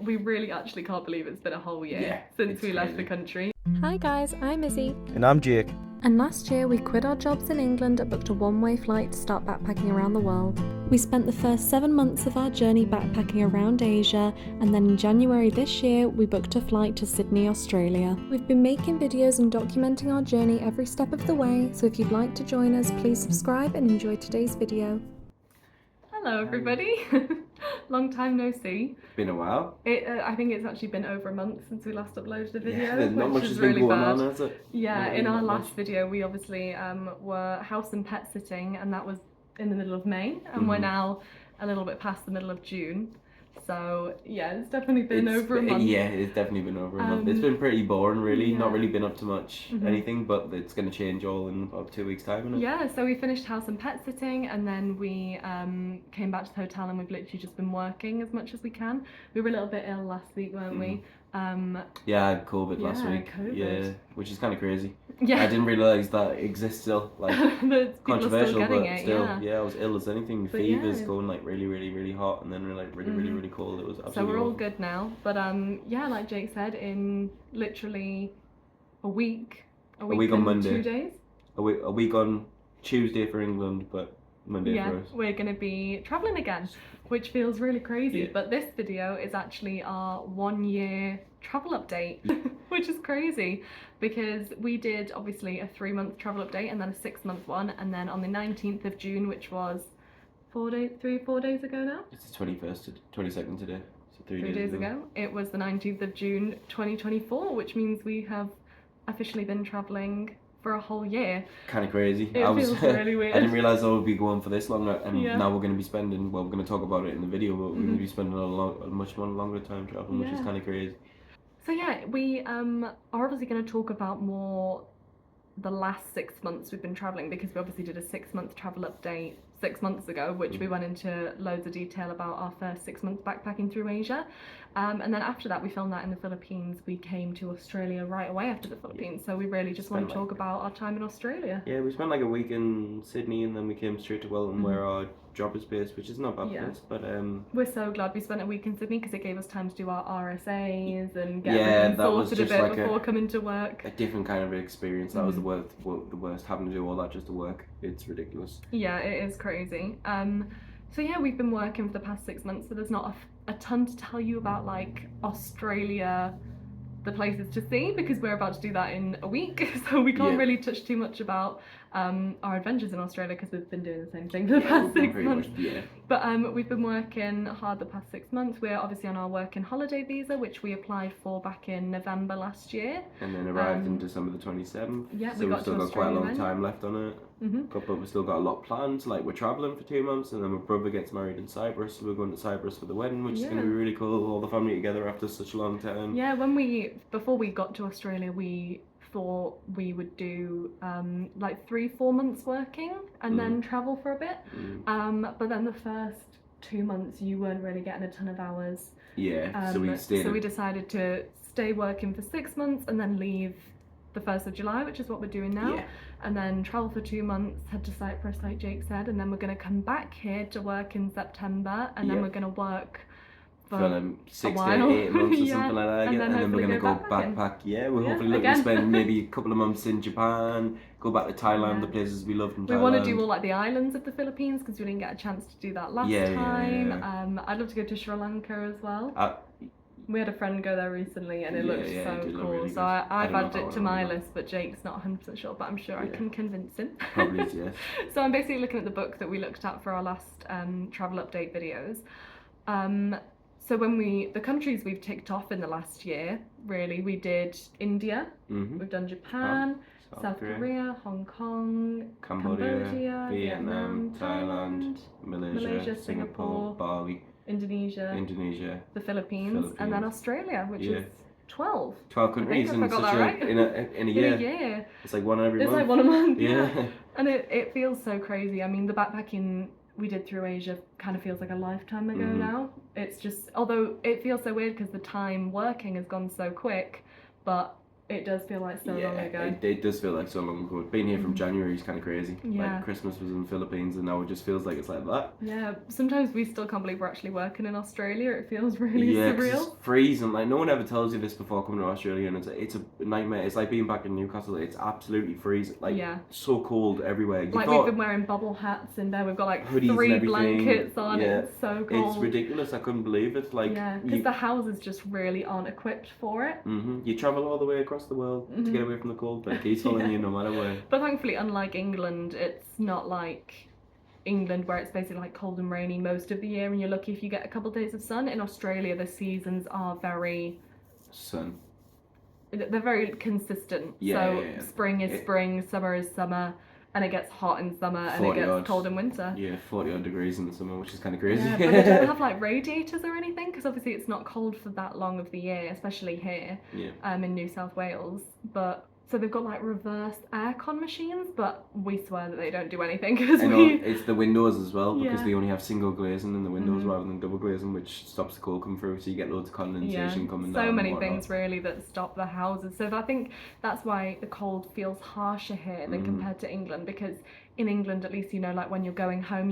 we really actually can't believe it's been a whole year since we left the country. Hi guys, I'm Izzy. And I'm Jake. And last year we quit our jobs in England and booked a one-way flight to start backpacking around the world. We spent the first 7 months of our journey backpacking around Asia, and then in January this year we booked a flight to Sydney, Australia. We've been making videos and documenting our journey every step of the way, so if you'd like to join us, please subscribe and enjoy today's video. Hello everybody. Long time no see. Been a while. I think it's actually been over a month since we last uploaded a video, Yeah, not much which has is been really going bad. on, has it? Yeah, Not in our really last much. video we obviously were house and pet sitting, and that was in the middle of May, and we're now a little bit past the middle of June. So yeah, it's definitely been over a month. Yeah, it's definitely been over a month. It's been pretty boring, really. Not really been up to much anything, but it's going to change all in about 2 weeks' time, isn't it? Yeah, so we finished house and pet sitting, and then we came back to the hotel, and we've literally just been working as much as we can. We were a little bit ill last week, weren't we? Yeah, I had COVID last week. COVID. Yeah, which is kind of crazy. Yeah. I didn't realise that it exists still. Like, People are controversial, still getting but it, still, yeah. I was ill as anything. But Fevers yeah. going like really, really, really hot, and then like really, really, really cold. It was absolutely So we're all awful. good now, but yeah, like Jake said, in literally a week week on and Monday. 2 days. A week on Tuesday for England, but Monday for us. We're going to be travelling again, which feels really crazy. Yeah. But this video is actually our 1 year travel update, which is crazy because we did obviously a 3-month travel update and then a 6-month one, and then on the 19th of June, which was 4 days ago now. It's the 21st to 22nd today, so 3 3 days ago. It was the 19th of June 2024, which means we have officially been travelling for a whole year. Kind of crazy. It feels really weird. I didn't realise I would be going for this long, and Yeah. now we're going to be spending, well, we're going to talk about it in the video, but we're going to be spending a much more longer time travelling, which is kind of crazy. So yeah, we are obviously going to talk about more the last 6 months we've been travelling, because we obviously did a 6-month travel update 6 months ago, which we went into loads of detail about our first 6 months backpacking through Asia. And then after that we filmed that in the Philippines. We came to Australia right away after the Philippines, so we really just want to talk about our time in Australia. Yeah, we spent like a week in Sydney, and then we came straight to Wellington where our job is based, which is not bad for us, but we're so glad we spent a week in Sydney because it gave us time to do our RSAs and get Yeah, everything that was sorted a just bit like before coming to work. a different kind of experience. That was the worst, having to do all that just to work. It's ridiculous. Yeah, it is crazy. So yeah, we've been working for the past 6 months, so there's not a ton to tell you about like Australia, the places to see, because we're about to do that in a week, so we can't really touch too much about our adventures in Australia because we've been doing the same thing for the past 6 months. But we've been working hard the past 6 months. We're obviously on our working holiday visa, which we applied for back in November last year. And then arrived in December the 27th. Yeah, so we we've got still to got quite a long Australia time left on it. But we've still got a lot planned. Like, we're travelling for 2 months, and then my brother gets married in Cyprus, so we're going to Cyprus for the wedding, which is going to be really cool. All the family together after such a long time. Yeah, before we got to Australia, we thought we would do like 3-4 months working and then travel for a bit. But then the first 2 months you weren't really getting a ton of hours. Yeah, so we stayed. So we decided to stay working for 6 months and then leave the 1st of July, which is what we're doing now. Yeah. And then travel for 2 months, head to Cyprus like Jake said, and then we're going to come back here to work in September, and then we're going to work for 6 a to 8 months or something like that, and then we're going to go backpack. Yeah, we're hopefully looking to spend maybe a couple of months in Japan, go back to Thailand, the places we loved in Thailand. We want to do all like the islands of the Philippines because we didn't get a chance to do that last time. Yeah. I'd love to go to Sri Lanka as well. We had a friend go there recently and it looked so cool. Really so I've added it to my list, but Jake's not 100% sure, but I'm sure I can convince him. Probably, yes. So I'm basically looking at the book that we looked at for our last travel update videos. So the countries we've ticked off in the last year, really, we did India, we've done Japan, South Korea, Hong Kong, Cambodia, Vietnam, Thailand, Malaysia, Singapore, Bali, Indonesia, the Philippines, and then Australia, which is 12. 12 countries in a year. It's like one every month. It's like one a month, yeah. And it feels so crazy. I mean, the backpacking we did through Asia kind of feels like a lifetime ago now. It's just, although it feels so weird because the time working has gone so quick, but It does feel like so long ago. It does feel like so long ago. Being here from January is kind of crazy. Yeah. Like Christmas was in the Philippines and now it just feels like it's like that. Yeah, sometimes we still can't believe we're actually working in Australia. It feels really 'Cause surreal. it's freezing. Like no one ever tells you this before coming to Australia, and it's a nightmare. It's like being back in Newcastle. It's absolutely freezing. Like so cold everywhere. Like we've been wearing bubble hats in there. We've got like hoodies 3 and blankets on. Yeah. It's so cold. It's ridiculous. I couldn't believe it. Like because the houses just really aren't equipped for it. You travel all the way across the world to get away from the cold, but it keeps following you no matter where. But thankfully, unlike England, it's not like England where it's basically like cold and rainy most of the year, and you're lucky if you get a couple of days of sun. In Australia, the seasons are very they're very consistent. Spring is spring, summer is summer, and it gets hot in summer and it gets cold in winter. 40 odd degrees in the summer, which is kind of crazy. Yeah, but they don't have like radiators or anything, because obviously it's not cold for that long of the year, especially here in New South Wales. But so they've got like reverse aircon machines, but we swear that they don't do anything because it's the windows as well, because they only have single glazing in the windows rather than double glazing, which stops the cold coming through, so you get loads of condensation coming down. So many things really that stop the houses. So I think that's why the cold feels harsher here than compared to England, because in England, at least, you know, like when you're going home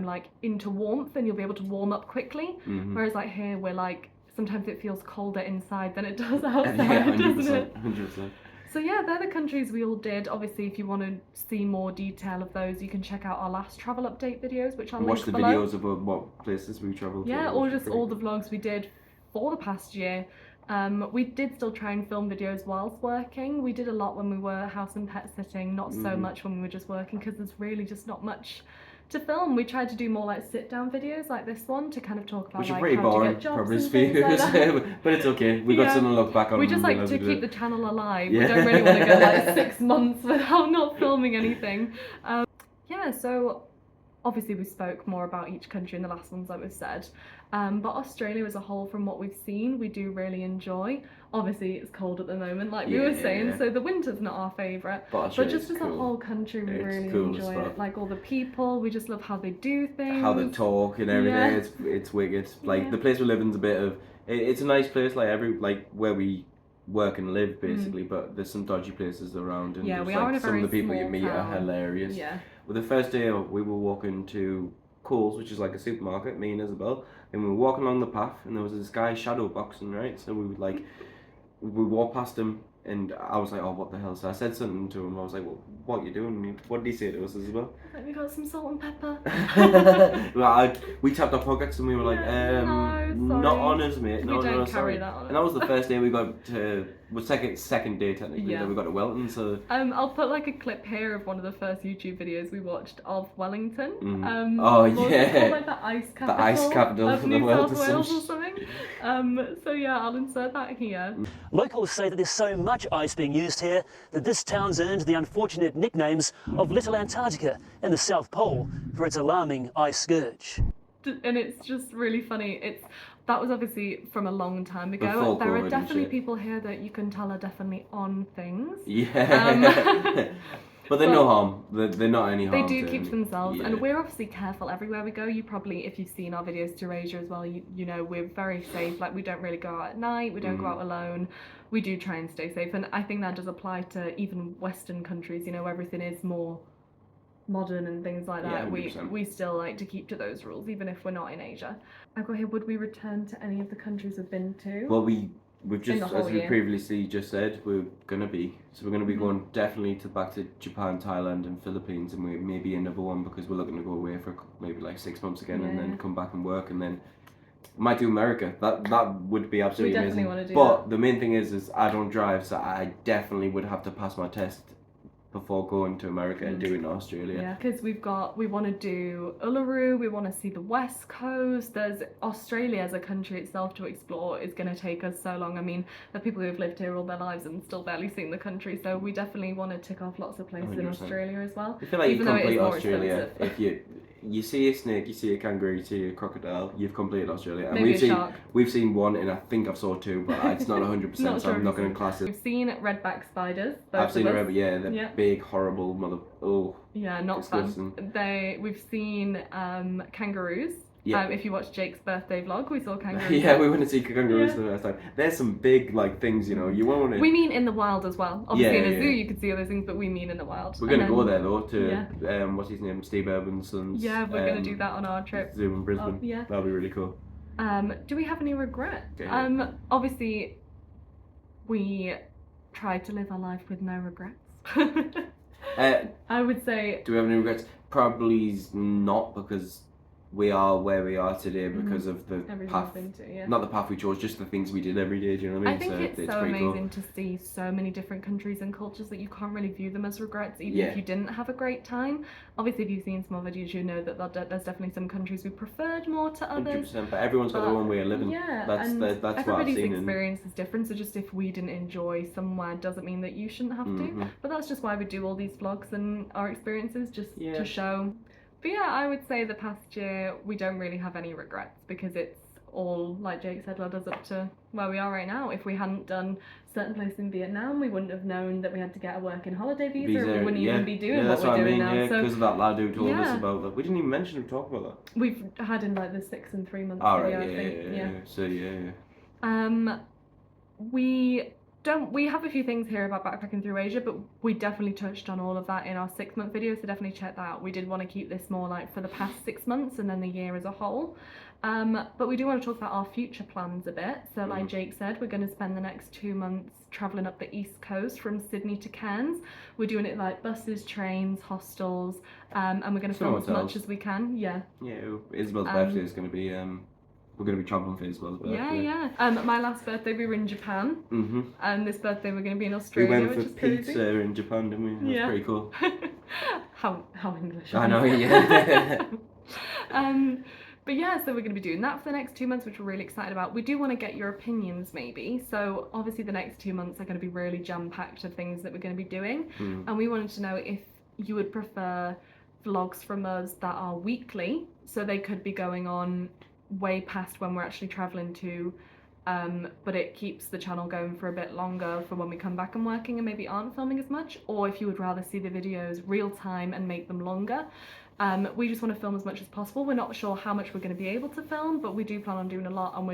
like into warmth and you'll be able to warm up quickly. Whereas like here, we're like, sometimes it feels colder inside than it does outside, doesn't it? 100%. So yeah, they're the countries we all did. Obviously, if you want to see more detail of those, you can check out our last travel update videos, which I'll link below. Watch the videos of what places we travelled to. Yeah, or just all the vlogs we did for the past year. We did still try and film videos whilst working. We did a lot when we were house and pet sitting, not so much when we were just working, because there's really just not much to film. We tried to do more like sit down videos like this one to kind of talk about which are like pretty how boring, to get jobs probably and things like that. but it's okay. We got something to look back on. We just like to keep the channel alive. We don't really want to go like 6 months without not filming anything. So obviously we spoke more about each country in the last ones, like we've said. But Australia as a whole, from what we've seen, we do really enjoy. Obviously it's cold at the moment, like we were saying, so the winter's not our favourite. But just as a whole country, we really enjoy it. Like all the people, we just love how they do things. How they talk and everything, it's wicked. Like the place we live in is a bit of, it's a nice place, like where we work and live basically, but there's some dodgy places around, and we are in a very some of the people you small meet town. are hilarious. Well, the first day we were walking to Coles, which is like a supermarket, me and Isabel, and we were walking along the path, and there was this guy shadow boxing, right? So we would like, we walked past him, and I was like, oh, what the hell? So I said something to him. I was like, well, what are you doing? What did he say to us, Isabel? Like, we got some salt and pepper. Well, we tapped our pockets and we were like, not on us, mate. No, we don't carry sorry. that on us. And that was the first day we got to, second day technically, that we got to Wellington. So I'll put like a clip here of one of the first YouTube videos we watched of Wellington. Like the ice capital. The ice capital of the New world South Wales or something. So yeah, I'll insert that here. Locals say that there's so much ice being used here that this town's earned the unfortunate nicknames of Little Antarctica in the South Pole for its alarming ice scourge. And it's just really funny. That was obviously from a long time ago. Before there are COVID definitely and shit. people here that you can tell are definitely on things. But they're no harm. They're not any harm. They do keep to themselves, yeah. and we're obviously careful everywhere we go. You probably, if you've seen our videos to Asia as well, you know we're very safe. Like we don't really go out at night. We don't go out alone. We do try and stay safe, and I think that does apply to even Western countries. You know, where everything is more modern and things like that. Yeah, we still like to keep to those rules, even if we're not in Asia. I've got here, would we return to any of the countries we've been to? Well, we've just, as we year. previously just said, we're gonna be going definitely back to Japan, Thailand, and Philippines, and we maybe another one because we're looking to go away for maybe like 6 months again, and then come back and work, and then might do America. That would be absolutely amazing. We definitely want to do but that. The main thing is I don't drive, so I definitely would have to pass my test before going to America and doing Australia. Yeah, because we want to do Uluru, we want to see the West Coast. There's Australia as a country itself to explore is going to take us so long. I mean, there are people who've lived here all their lives and still barely seen the country, so we definitely want to tick off lots of places 100%. In Australia as well. I feel like even you though it is complete more Australia expensive. if you see a snake, you see a kangaroo, you see a crocodile, you've completed Australia. And Maybe a shark. We've seen one, and I think I've saw two, but it's not 100%, so I'm not going to class it. We've seen redback spiders. I've seen the big, horrible mother. Oh. Yeah, not disgusting. fun. We've seen kangaroos. Yeah. If you watch Jake's birthday vlog, we saw kangaroos. Yeah, we went to see kangaroos for the first time. There's some big like things, you know. You won't want to. We mean in the wild as well. Obviously, Yeah, in a zoo yeah. you could see all those things, but we mean in the wild. We're gonna go there though Yeah. what's his name, Steve Urban's son's. Yeah, we're gonna do that on our trip. Zoo in Brisbane. Yeah. That'll be really cool. Do we have any regret? Yeah. Obviously, we tried to live our life with no regrets. I would say. Do we have any regrets? Probably not, because we are where we are today because of the path. Not the path we chose, just the things we did every day. Do you know what I mean? I think it's so pretty amazing cool. to see so many different countries and cultures that you can't really view them as regrets, even Yeah. if you didn't have a great time. Obviously, if you've seen some videos, you know that there's definitely some countries we preferred more to others. 100%, but everyone's got their own way of living. Yeah, that's and what I've everybody's seen. experience is different. So just if we didn't enjoy somewhere doesn't mean that you shouldn't have to. But that's just why we do all these vlogs and our experiences, just to show. But yeah, I would say the past year we don't really have any regrets, because it's all, like Jake said, led us up to where we are right now. If we hadn't done certain places in Vietnam, we wouldn't have known that we had to get a working holiday visa, and we wouldn't even be doing what we're doing now. So because of that lad who told us about that. We didn't even mention or talk about that. We've had in like the 6 and 3 months video, I think. Yeah. So We have a few things here about backpacking through Asia, but we definitely touched on all of that in our 6-month video, so definitely check that out. We did want to keep this more like for the past 6 months and then the year as a whole. But we do want to talk about our future plans a bit. So like Jake said, we're going to spend the next 2 months travelling up the east coast from Sydney to Cairns. We're doing it like buses, trains, hostels, and we're going to film as much as we can. Yeah. Yeah, Isabel's birthday is going to be... We're going to be travelling for Isabel's birthday. Yeah. My last birthday we were in Japan. And this birthday we're going to be in Australia, we went which for is crazy. pizza in Japan, didn't we? That's pretty cool. How English. I know, yeah. But yeah, so we're going to be doing that for the next 2 months, which we're really excited about. We do want to get your opinions maybe. So obviously the next 2 months are going to be really jam-packed of things that we're going to be doing. And we wanted to know if you would prefer vlogs from us that are weekly, so they could be going on way past when we're actually traveling to, but it keeps the channel going for a bit longer for when we come back and working and maybe aren't filming as much, or if you would rather see the videos real time and make them longer. We just want to film as much as possible. We're not sure how much we're going to be able to film, but we do plan on doing a lot, and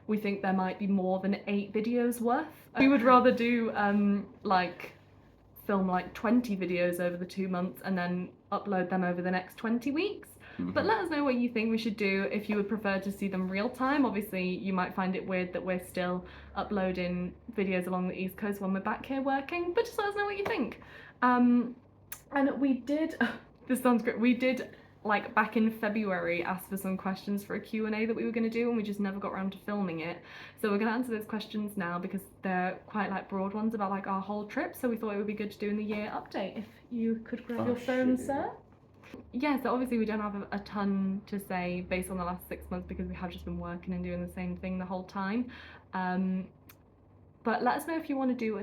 we think there might be more than 8 videos worth. We would rather do film like 20 videos over the 2 months and then upload them over the next 20 weeks. But let us know what you think we should do, if you would prefer to see them real time. Obviously you might find it weird that we're still uploading videos along the East Coast when we're back here working, but just let us know what you think. And we did, this sounds great, we did like back in February ask for some questions for a Q&A that we were going to do, and we just never got around to filming it. So we're going to answer those questions now because they're quite like broad ones about like our whole trip, so we thought it would be good to do in the year update. If you could grab your phone, sir. Yeah, so obviously we don't have a ton to say based on the last 6 months because we have just been working and doing the same thing the whole time. But let us know if you want to do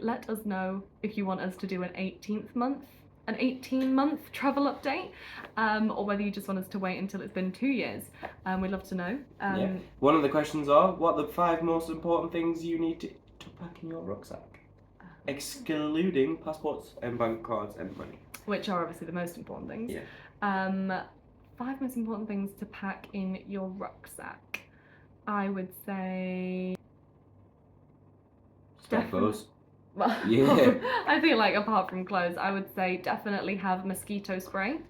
let us know if you want us to do an 18-month travel update, or whether you just want us to wait until it's been 2 years. We'd love to know. One of the questions are, what are the 5 most important things you need to pack in your rucksack, excluding passports and bank cards and money? Which are obviously the most important things. Yeah. 5 most important things to pack in your rucksack. I would say... Clothes. Well, yeah. I think like apart from clothes, I would say definitely have mosquito spray.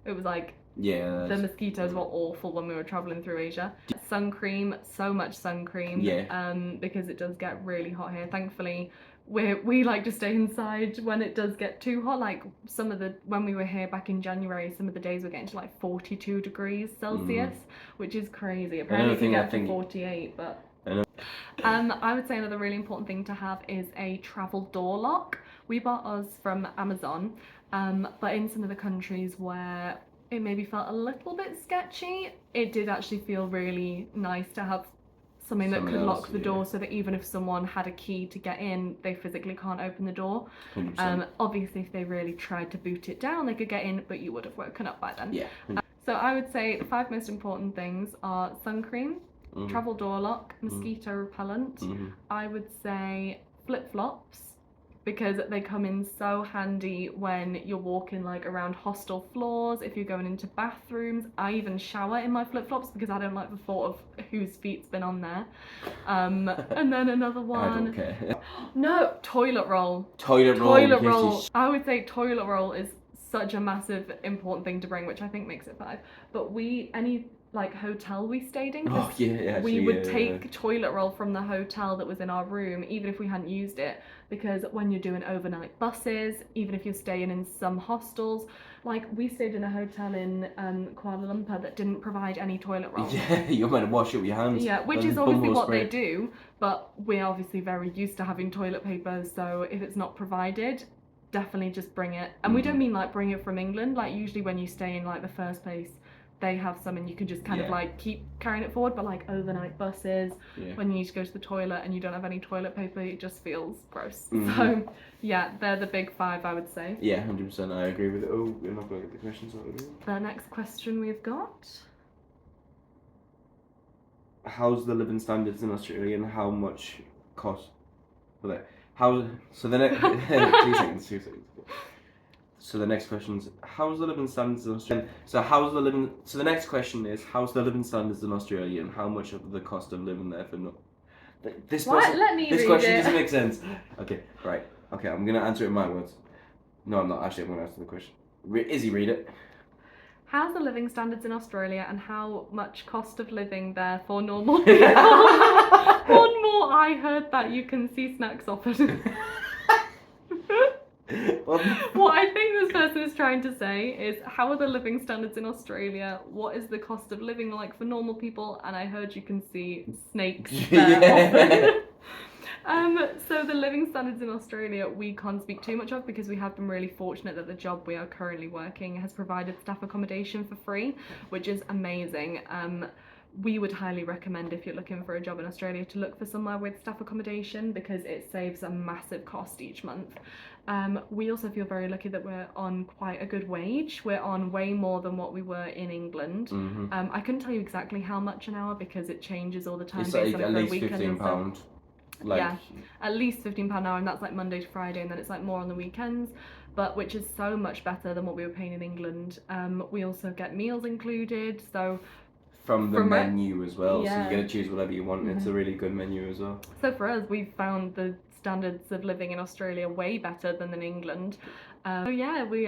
It was like, the mosquitoes were awful when we were traveling through Asia. Sun cream, so much sun cream. Yeah. Because it does get really hot here. Thankfully, we like to stay inside when it does get too hot. Like when we were here back in January, some of the days were getting to like 42 degrees Celsius, which is crazy. Apparently it can get to 48, but... I would say another really important thing to have is a travel door lock. We bought ours from Amazon, but in some of the countries where it maybe felt a little bit sketchy, it did actually feel really nice to have something that could lock the door, so that even if someone had a key to get in, they physically can't open the door. Obviously if they really tried to boot it down, they could get in, but you would have woken up by then. Yeah. So I would say the 5 most important things are sun cream, travel door lock, mosquito repellent. I would say flip-flops, because they come in so handy when you're walking like around hostel floors, if you're going into bathrooms. I even shower in my flip-flops because I don't like the thought of whose feet's been on there. And then another one. I don't care. No, toilet roll. Toilet roll. I would say toilet roll is such a massive important thing to bring, which I think makes it 5. But any like hotel we stayed in, Oh yeah, actually, we would take toilet roll from the hotel that was in our room, even if we hadn't used it, because when you're doing overnight buses, even if you're staying in some hostels, like we stayed in a hotel in Kuala Lumpur that didn't provide any toilet roll. Yeah, you're meant to wash up your hands. Yeah, which is obviously what they do, but we're obviously very used to having toilet paper, so if it's not provided, definitely just bring it. And we don't mean like bring it from England, like usually when you stay in like the first place, they have some and you can just kind of like keep carrying it forward, but like overnight buses, when you need to go to the toilet and you don't have any toilet paper, it just feels gross. So yeah, they're the big 5, I would say. Yeah, 100%, I agree with it. Oh, we're not going to get the questions out of it. The next question we've got. How's the living standards in Australia and how much cost for that? So the next 2 seconds. So the next question is, how's the living standards in Australia? So the next question is, how's the living standards in Australia and how much of the cost of living there for this What? Let me this read question it. doesn't make sense. Okay, right. Okay, I'm gonna answer it in my words. No, I'm not. Actually, I'm gonna answer the question. Izzy, read it. How's the living standards in Australia and how much cost of living there for normal people? One more, I heard that you can see snacks offered. What I think this person is trying to say is, how are the living standards in Australia? What is the cost of living like for normal people? And I heard you can see snakes there often. So the living standards in Australia we can't speak too much of because we have been really fortunate that the job we are currently working has provided staff accommodation for free, which is amazing. We would highly recommend, if you're looking for a job in Australia, to look for somewhere with staff accommodation because it saves a massive cost each month. We also feel very lucky that we're on quite a good wage. We're on way more than what we were in England. I couldn't tell you exactly how much an hour because it changes all the time. It's based like on at if least weekend and £15. stuff. Like, yeah, at least £15 an hour, and that's like Monday to Friday, and then it's like more on the weekends, but which is so much better than what we were paying in England. We also get meals included, so from the menu as well, so yeah. you get to choose whatever you want. It's a really good menu as well. So for us, we've found the standards of living in Australia way better than in England. So yeah, we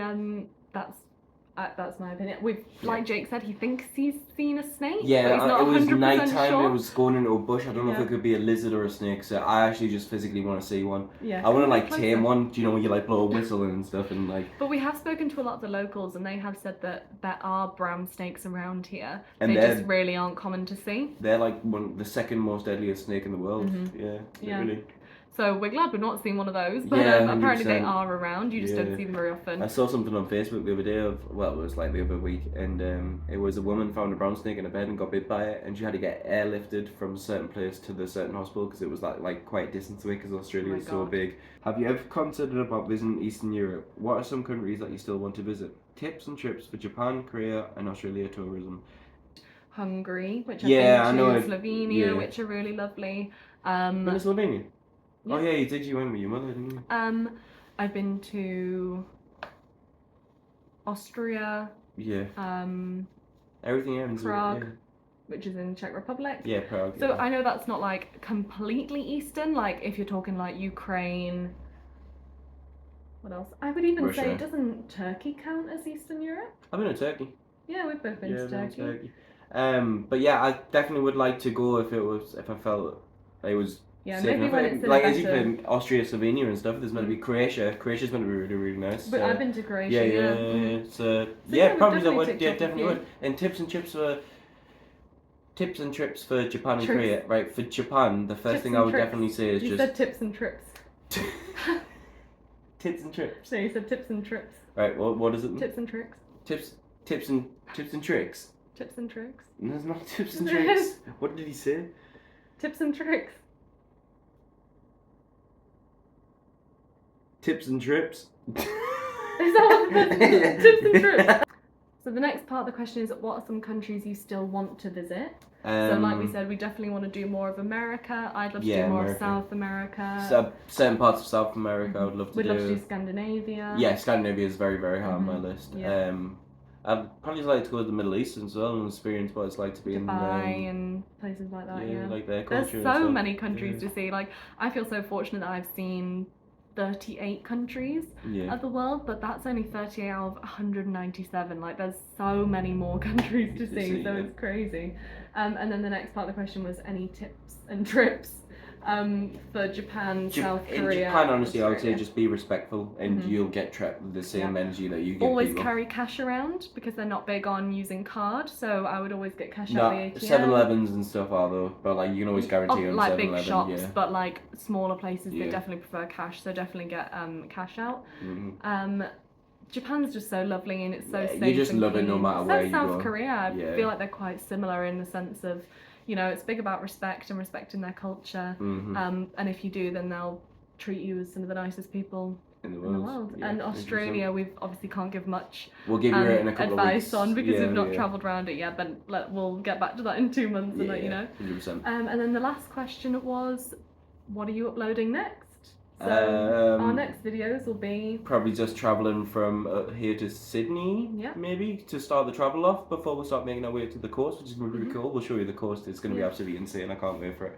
that's my opinion. Like Jake said, he thinks he's seen a snake. Yeah, but he's not it was 100% nighttime. Sure. It was going into a bush. I don't know if it could be a lizard or a snake. So I actually just physically want to see one. Yeah, I want to like tame one. Do you know when you like blow a whistle and stuff and like? But we have spoken to a lot of the locals, and they have said that there are brown snakes around here. And they just really aren't common to see. They're like the second most deadliest snake in the world. Yeah. Really. So we're glad we've not seen one of those, but apparently they are around. You just don't see them very often. I saw something on Facebook the other day it was like the other week, and it was a woman found a brown snake in a bed and got bit by it, and she had to get airlifted from a certain place to the certain hospital because it was like quite a distance away because Australia is so big. Have you ever considered about visiting Eastern Europe? What are some countries that you still want to visit? Tips and trips for Japan, Korea, and Australia tourism. Hungary, which I know, Slovenia, which are really lovely. Been to Slovenia? Yeah. Oh yeah, you did. You went with your mother, didn't you? I've been to Austria. Yeah. Everything else. Prague, which is in Czech Republic. Yeah, Prague. So I know that's not like completely Eastern. Like if you're talking like Ukraine. What else? I would even say, doesn't Turkey count as Eastern Europe? I've been to Turkey. Yeah, we've both been to Turkey. But yeah, I definitely would like to go if I felt it was. Yeah, maybe when it's like as you put Austria, Slovenia and stuff. There's meant to be Croatia. Croatia's meant to be really, really nice. But I've been to Croatia. Yeah. So probably that would. Yeah, definitely would. And tips and trips for Japan and Korea. Right, for Japan, the first thing I would definitely say is you said tips and trips. Tips and trips. No, you said tips and trips. Right. What is it? Tips and tricks. Tips and tricks. Tips and tricks. There's not tips and tricks. What did he say? Tips and tricks. Tips and trips. Is that what the Tips and trips? So the next part of the question is, what are some countries you still want to visit? So like we said, we definitely want to do more of America. I'd love to do more of South America. Certain parts of South America I would love to We'd do. love to do Scandinavia. Yeah, Scandinavia is very, very high on my Mhm. list. Yeah. I'd probably like to go to the Middle East as well and experience what it's like to be Dubai and places like that. Yeah, like their there's culture. so and many countries to see. Like, I feel so fortunate that I've seen 38 countries of the world, but that's only 38 out of 197. Like, there's so many more countries to see, so it's crazy. And then the next part of the question was any tips and trips for Japan, South Korea. In Japan, honestly, I would say Australia. just be respectful, and you'll get trapped with the same energy that you give Always people. carry cash around because they're not big on using card, so I would always get cash No, out the ATM. 7-Elevens and stuff are though, but like you can always guarantee on like 7-Eleven. big shops, Yeah. but like smaller places, they Yeah. definitely prefer cash, so definitely get cash out. Mhm. Japan's just so lovely and it's so safe. You just and love it clean. no matter So where you South go. Korea, I Yeah. feel like they're quite similar in the sense of, you know, it's big about respect and respecting their culture. Mhm. And if you do, then they'll treat you as some of the nicest people In in the world. Yeah, And 100%. Australia, we obviously can't give much We'll give you it in a couple of advice weeks. on because Yeah, we've not yeah. travelled around it yet, but we'll get back to that in 2 months and let you know. 100%. And then the last question was, what are you uploading next? So our next videos will be probably just travelling from here to Sydney, maybe, to start the travel off before we start making our way to the coast, which is going to be really cool. We'll show you the coast. It's going to be absolutely insane. I can't wait for it.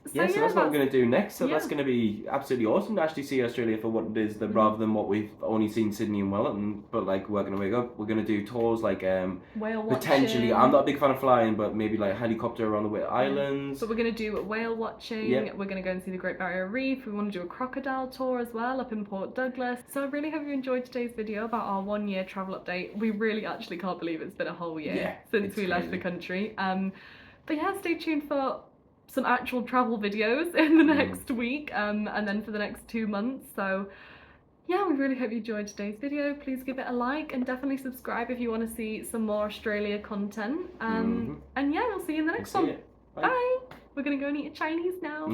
So that's what we're going to do next. So that's going to be absolutely awesome to actually see Australia for what it is, rather than what we've only seen Sydney and Wellington. But like working our way up, we're going to do tours like whale potentially. watching. I'm not a big fan of flying, but maybe like helicopter around the White Islands. But we're going to do whale watching. We're going to go and see the Great Barrier Reef. We want to do a crocodile tour as well up in Port Douglas. So I really hope you enjoyed today's video about our 1 year travel update. We really actually can't believe it's been a whole year since we left the country. But yeah, stay tuned for some actual travel videos in the next week and then for the next 2 months. So yeah, we really hope you enjoyed today's video. Please give it a like and definitely subscribe if you want to see some more Australia content. And yeah, we'll see you in the next one. Bye. We're gonna go and eat a Chinese now.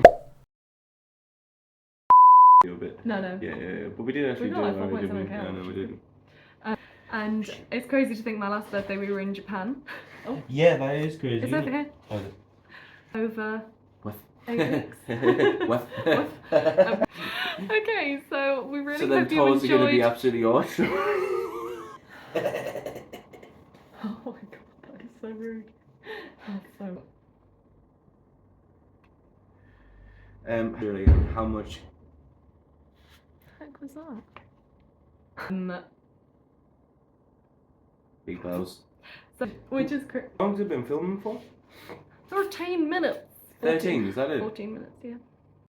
A bit. No. Yeah. But we did actually do it. No, we didn't. And it's crazy to think my last birthday we were in Japan. Oh. Yeah, that is crazy. It's over here. Over 8 weeks. Okay, so we really hope you tours are going to be enjoyed. absolutely awesome. Oh my god, that is so rude. That's so. Really, how much? What the heck was that? Big bells. So, which is How long has it been filming for? 13 minutes. 13, is that it? 14 minutes, yeah.